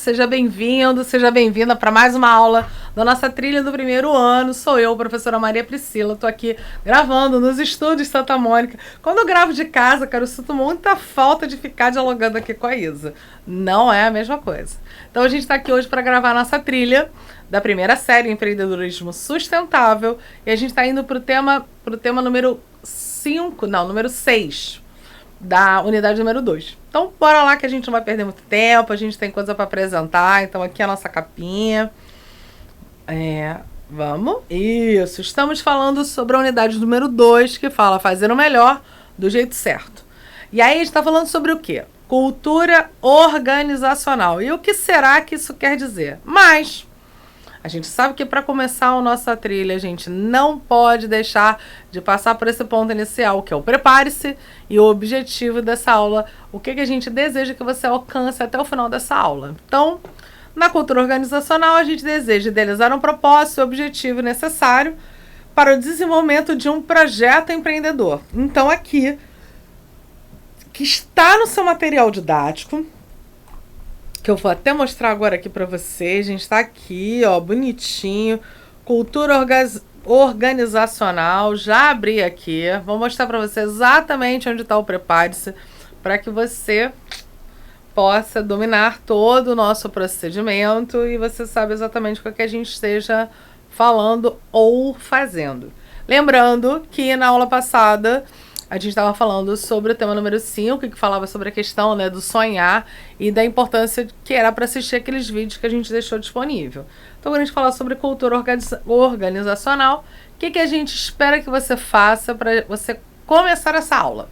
seja bem-vindo, seja bem-vinda para mais uma aula da nossa trilha do primeiro ano. Sou eu, professora Maria Priscila, estou aqui gravando nos estúdios Santa Mônica. Quando eu gravo de casa, cara, eu sinto muita falta de ficar dialogando aqui com a Isa. Não é a mesma coisa. Então a gente está aqui hoje para gravar a nossa trilha da primeira série Empreendedorismo Sustentável e a gente está indo para o tema número 6 da unidade número 2. Então, bora lá que a gente não vai perder muito tempo, a gente tem coisa para apresentar. Então, aqui é a nossa capinha. Vamos? Isso, estamos falando sobre a unidade número 2, que fala fazer o melhor do jeito certo. E aí, a gente está falando sobre o quê? Cultura organizacional. E o que será que isso quer dizer? Mas a gente sabe que para começar a nossa trilha, a gente não pode deixar de passar por esse ponto inicial, que é o prepare-se e o objetivo dessa aula. O que a gente deseja que você alcance até o final dessa aula. Então, na cultura organizacional, a gente deseja idealizar um propósito e objetivo necessário para o desenvolvimento de um projeto empreendedor. Então, aqui, que está no seu material didático, que eu vou até mostrar agora aqui para vocês. A gente está aqui, ó, bonitinho. Cultura organizacional. Já abri aqui. Vou mostrar para você exatamente onde está o prepare-se, para que você possa dominar todo o nosso procedimento e você sabe exatamente o que a gente esteja falando ou fazendo. Lembrando que na aula passada a gente estava falando sobre o tema número 5, que falava sobre a questão, né, do sonhar e da importância que era para assistir aqueles vídeos que a gente deixou disponível. Então, quando a gente fala sobre cultura organizacional, o que a gente espera que você faça para você começar essa aula?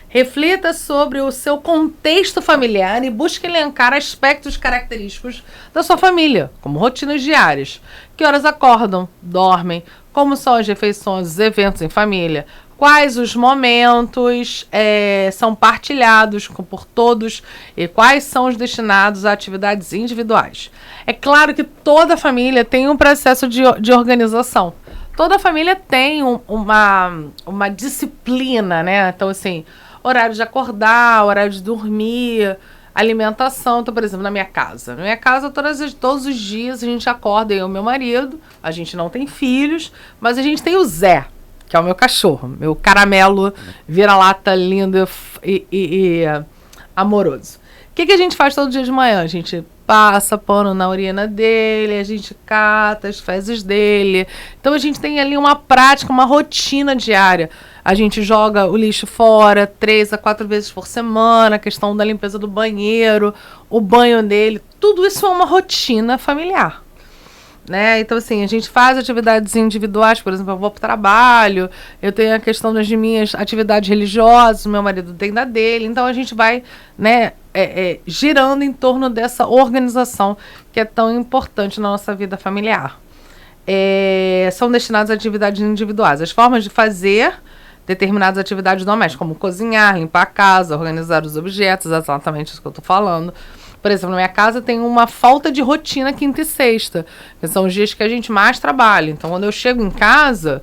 Reflita sobre o seu contexto familiar e busque elencar aspectos característicos da sua família, como rotinas diárias. Que horas acordam, dormem, como são as refeições, os eventos em família, quais os momentos são partilhados por todos e quais são os destinados a atividades individuais. É claro que toda família tem um processo de organização. Toda família tem uma disciplina, né? Então, assim, horário de acordar, horário de dormir, alimentação. Então, por exemplo, na minha casa. Na minha casa, todos os dias a gente acorda, eu e o meu marido. A gente não tem filhos, mas a gente tem o Zé, que é o meu cachorro, meu caramelo, vira-lata lindo e amoroso. O que a gente faz todo dia de manhã? A gente passa pano na urina dele, a gente cata as fezes dele. Então a gente tem ali uma prática, uma rotina diária. A gente joga o lixo fora 3 a 4 vezes por semana, a questão da limpeza do banheiro, o banho dele. Tudo isso é uma rotina familiar. Né? Então, assim, a gente faz atividades individuais, por exemplo, eu vou para o trabalho, eu tenho a questão das minhas atividades religiosas, meu marido tem da dele, então a gente vai, né, girando em torno dessa organização que é tão importante na nossa vida familiar. São destinadas a atividades individuais. As formas de fazer determinadas atividades domésticas, como cozinhar, limpar a casa, organizar os objetos, exatamente isso que eu estou falando. Por exemplo, na minha casa tem uma falta de rotina quinta e sexta, que são os dias que a gente mais trabalha. Então, quando eu chego em casa,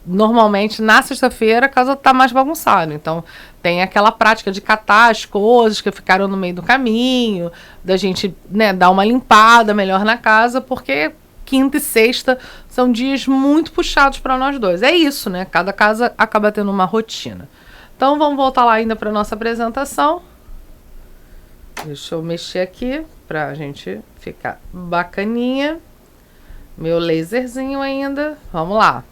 normalmente na sexta-feira a casa está mais bagunçada. Então, tem aquela prática de catar as coisas que ficaram no meio do caminho, da gente, né, dar uma limpada melhor na casa, porque quinta e sexta são dias muito puxados para nós dois. É isso, né? Cada casa acaba tendo uma rotina. Então, vamos voltar lá ainda para a nossa apresentação. Deixa eu mexer aqui pra gente ficar bacaninha. Meu laserzinho ainda. Vamos lá.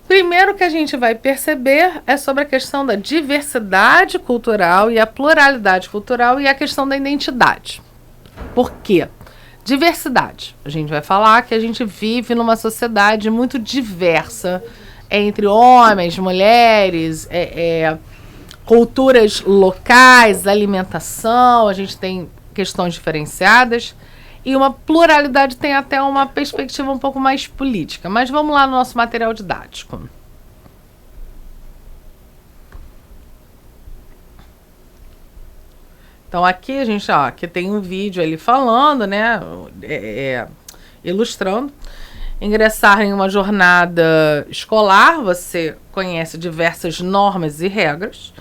Primeiro que a gente vai perceber é sobre a questão da diversidade cultural e a pluralidade cultural e a questão da identidade. Por quê? Diversidade. A gente vai falar que a gente vive numa sociedade muito diversa entre homens, mulheres, culturas locais, alimentação, a gente tem questões diferenciadas e uma pluralidade tem até uma perspectiva um pouco mais política. Mas vamos lá no nosso material didático. Então aqui a gente, aqui tem um vídeo ali falando, né, ilustrando. Ingressar em uma jornada escolar, você conhece diversas normas e regras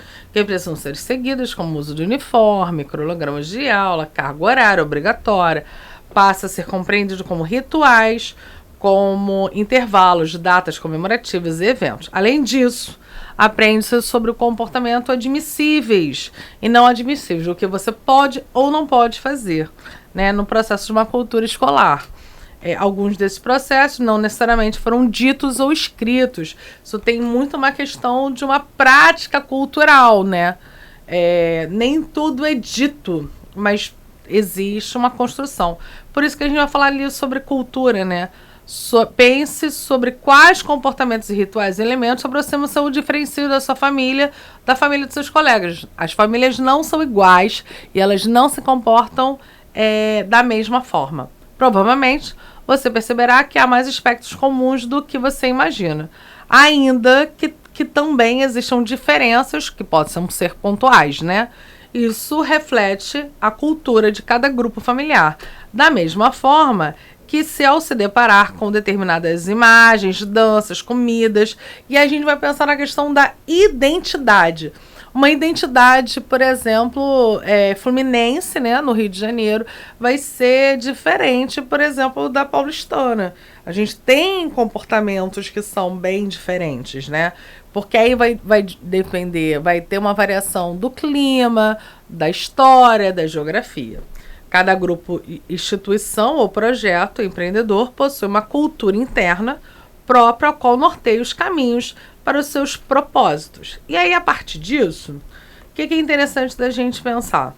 que precisam ser seguidas, como o uso de uniforme, cronogramas de aula, carga horária obrigatória, passa a ser compreendido como rituais, como intervalos, datas comemorativas e eventos. Além disso, aprende-se sobre o comportamento admissíveis e não admissíveis, o que você pode ou não pode fazer, né, no processo de uma cultura escolar. Alguns desses processos não necessariamente foram ditos ou escritos. Isso tem muito uma questão de uma prática cultural, né? Nem tudo é dito, mas existe uma construção. Por isso que a gente vai falar ali sobre cultura, né? Pense sobre quais comportamentos e rituais e elementos aproximam o diferencio da sua família, da família dos seus colegas. As famílias não são iguais e elas não se comportam da mesma forma. Provavelmente, você perceberá que há mais aspectos comuns do que você imagina. Ainda que também existam diferenças que possam ser pontuais, né? Isso reflete a cultura de cada grupo familiar. Da mesma forma que ao se deparar com determinadas imagens, danças, comidas, e a gente vai pensar na questão da identidade. Uma identidade, por exemplo, fluminense, né, no Rio de Janeiro, vai ser diferente, por exemplo, da paulistana. A gente tem comportamentos que são bem diferentes, né? Porque aí vai depender, vai ter uma variação do clima, da história, da geografia. Cada grupo, instituição ou projeto empreendedor possui uma cultura interna própria, ao qual norteia os caminhos para os seus propósitos. E aí, a partir disso, o que é interessante da gente pensar?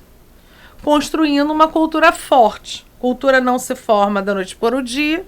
Construindo uma cultura forte. Cultura não se forma da noite para o dia.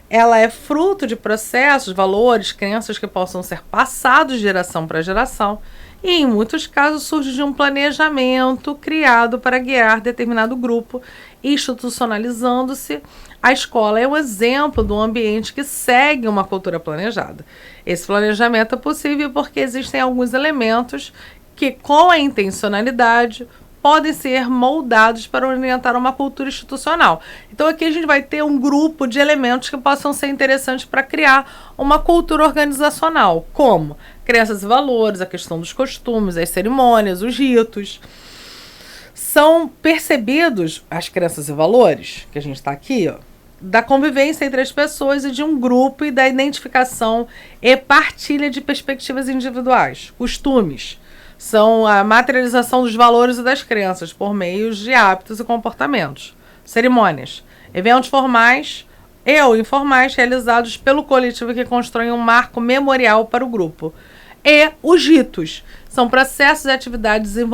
Ela é fruto de processos, valores, crenças que possam ser passados de geração para geração. E, em muitos casos, surge de um planejamento criado para guiar determinado grupo, institucionalizando-se. A escola é um exemplo de um ambiente que segue uma cultura planejada. Esse planejamento é possível porque existem alguns elementos que, com a intencionalidade, podem ser moldados para orientar uma cultura institucional. Então, aqui a gente vai ter um grupo de elementos que possam ser interessantes para criar uma cultura organizacional, como crenças e valores, a questão dos costumes, as cerimônias, os ritos. São percebidos as crenças e valores, que a gente está aqui, ó, da convivência entre as pessoas e de um grupo e da identificação e partilha de perspectivas individuais. Costumes são a materialização dos valores e das crenças por meio de hábitos e comportamentos. Cerimônias, eventos formais e ou informais realizados pelo coletivo que constroem um marco memorial para o grupo. E os ritos são processos e atividades de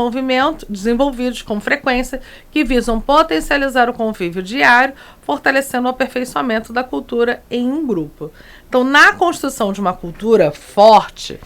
desenvolvidos com frequência que visam potencializar o convívio diário, fortalecendo o aperfeiçoamento da cultura em um grupo. Então, na construção de uma cultura forte,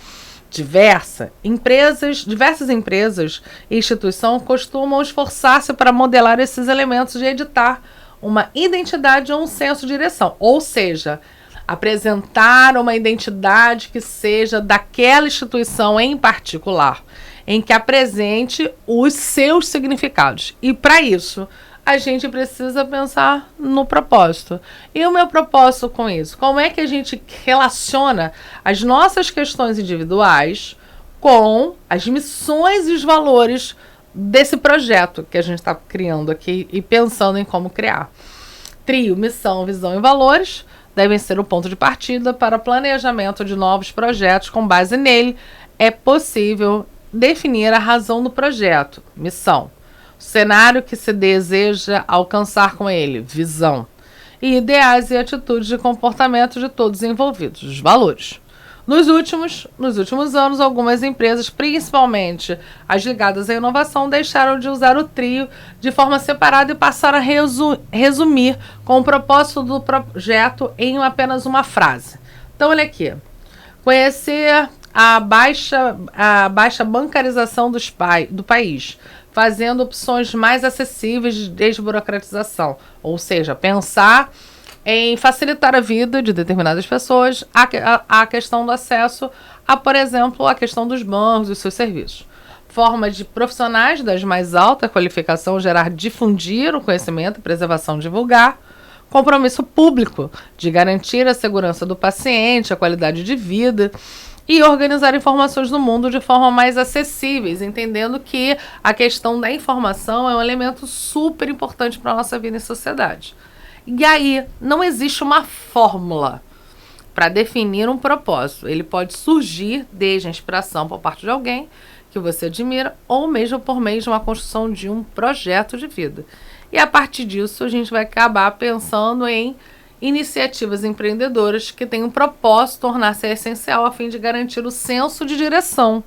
diversas empresas e instituições costumam esforçar-se para modelar esses elementos e editar uma identidade ou um senso de direção, ou seja, apresentar uma identidade que seja daquela instituição em particular, em que apresente os seus significados. E para isso, a gente precisa pensar no propósito. E o meu propósito com isso? Como é que a gente relaciona as nossas questões individuais com as missões e os valores desse projeto que a gente está criando aqui e pensando em como criar? Trio, missão, visão e valores devem ser o ponto de partida para planejamento de novos projetos. Com base nele, é possível definir a razão do projeto, missão, o cenário que se deseja alcançar com ele, visão, e ideais e atitudes de comportamento de todos os envolvidos, os valores. Nos últimos anos, algumas empresas, principalmente as ligadas à inovação, deixaram de usar o trio de forma separada e passaram a resumir com o propósito do projeto em apenas uma frase. Então, olha aqui. Conhecer a baixa bancarização do país, fazendo opções mais acessíveis de desburocratização. Ou seja, pensar em facilitar a vida de determinadas pessoas, a questão do acesso a, por exemplo, a questão dos bancos e seus serviços. Forma de profissionais das mais alta qualificação difundir o conhecimento, preservação, divulgar. Compromisso público de garantir a segurança do paciente, a qualidade de vida. e organizar informações no mundo de forma mais acessíveis, entendendo que a questão da informação é um elemento super importante para a nossa vida em sociedade. E aí, não existe uma fórmula para definir um propósito. Ele pode surgir desde a inspiração por parte de alguém que você admira, ou mesmo por meio de uma construção de um projeto de vida. E a partir disso, a gente vai acabar pensando em iniciativas empreendedoras que têm um propósito tornar-se essencial a fim de garantir o senso de direção,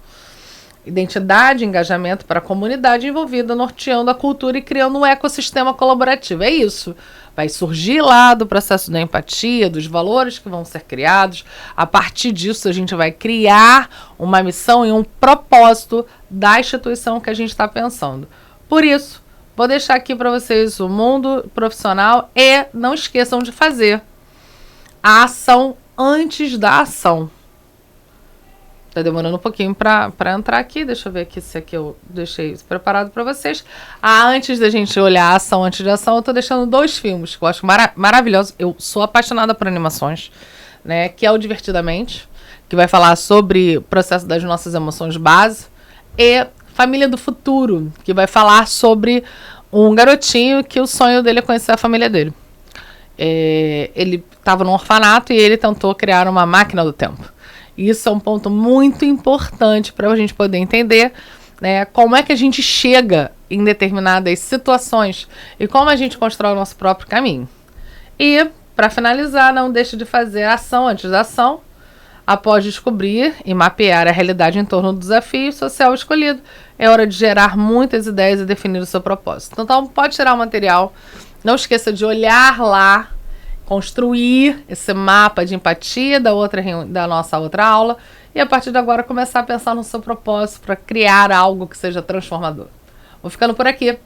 identidade e engajamento para a comunidade envolvida, norteando a cultura e criando um ecossistema colaborativo. É isso. Vai surgir lá do processo da empatia, dos valores que vão ser criados. A partir disso, a gente vai criar uma missão e um propósito da instituição que a gente está pensando. Por isso, vou deixar aqui para vocês o mundo profissional e não esqueçam de fazer a ação antes da ação. Tá demorando um pouquinho para entrar aqui. Deixa eu ver aqui se aqui eu deixei preparado para vocês. Antes da gente olhar a ação antes da ação, eu tô deixando 2 filmes que eu acho maravilhosos. Eu sou apaixonada por animações, né? Que é o Divertidamente, que vai falar sobre o processo das nossas emoções base, e Família do Futuro, que vai falar sobre um garotinho que o sonho dele é conhecer a família dele. Ele estava num orfanato e ele tentou criar uma máquina do tempo. Isso é um ponto muito importante para a gente poder entender, né, como é que a gente chega em determinadas situações e como a gente constrói o nosso próprio caminho. E, para finalizar, não deixe de fazer a ação antes da ação. Após descobrir e mapear a realidade em torno do desafio social escolhido, é hora de gerar muitas ideias e definir o seu propósito. Então, pode tirar o material. Não esqueça de olhar lá, construir esse mapa de empatia da nossa outra aula e a partir de agora começar a pensar no seu propósito para criar algo que seja transformador. Vou ficando por aqui.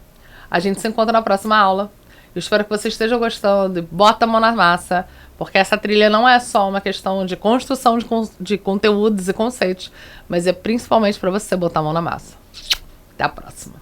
A gente se encontra na próxima aula. Eu espero que você esteja gostando. Bota a mão na massa, porque essa trilha não é só uma questão de construção de conteúdos e conceitos, mas é principalmente para você botar a mão na massa. Até a próxima.